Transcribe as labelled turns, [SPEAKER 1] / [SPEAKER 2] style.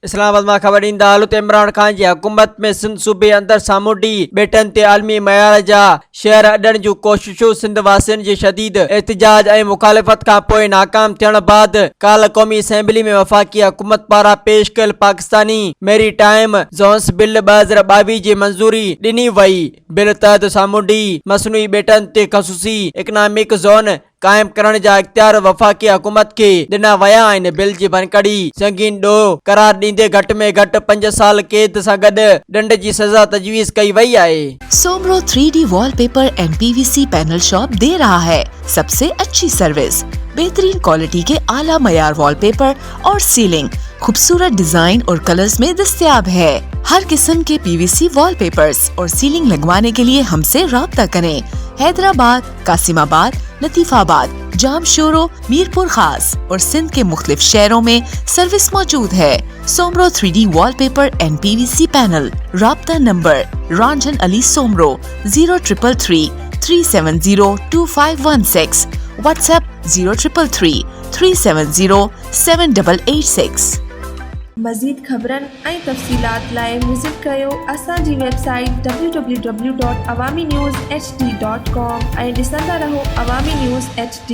[SPEAKER 1] इस्लामाबाद में खबर ईंदा हालत इमरान खान की हुकूमत में सिंध सूबे अंदर सामूंडी बेटन ते आलमी मयार जा शहर अडण जूं कोशिशूं सिंध वासियुनि जे शदीद एहतजाज ऐं मुखालिफ़त खां पोइ नाकाम थियण बाद काल्ह क़ौमी असेंबली में वफ़ाक़ी हुकूमत पारां पेश कयल पाकिस्तानी मेरी टाइम ज़ोन्स बिल 2022 जी मंज़ूरी ॾिनी वई। बिल तहत सामूंडी मसनूई बेटन ते ख़ुसूसी इकनॉमिक ज़ोन कायम करण जा इख्तियार वफ़ाक़ी हुकूमत के ॾिना विया आहिनि। बिल जी भनकड़ी संगीन ॾोह करार ॾींदे घटि में घटि 5 साल कैद सां गॾु ॾंड जी सज़ा तजवीज़ कई वई आहे।
[SPEAKER 2] Soomro 3D wallpaper and PVC panel shop दे रहा है सबसे अच्छी सर्विस, बेहतरीन क्वालिटी के आला मयार वॉलपेपर और सीलिंग खूबसूरत डिजाइन और कलर्स में दस्तयाब है। हर किस्म के PVC वॉलपेपर्स और सीलिंग लगवाने के लिए हमसे राब्ता करें। हैदराबाद, कासिमाबाद, लतीफाबाद, जामशोरो, मीरपुर खास और सिंध के मुख्तलिफ शहरों में सर्विस मौजूद है। Soomro 3D wallpaper and PVC panel. राब्ता नंबर रंजन अली सोमरो 0333 370 2516, व्हाट्सएप 0333 370 7886।
[SPEAKER 3] मज़ीद ख़बरनि ऐं तफ़सीलात लाइ विज़िट कयो असांजी वेबसाइट www.awamiNewsHD.com ऐं ॾिसंदा रहो अवामी न्यूज़ HD।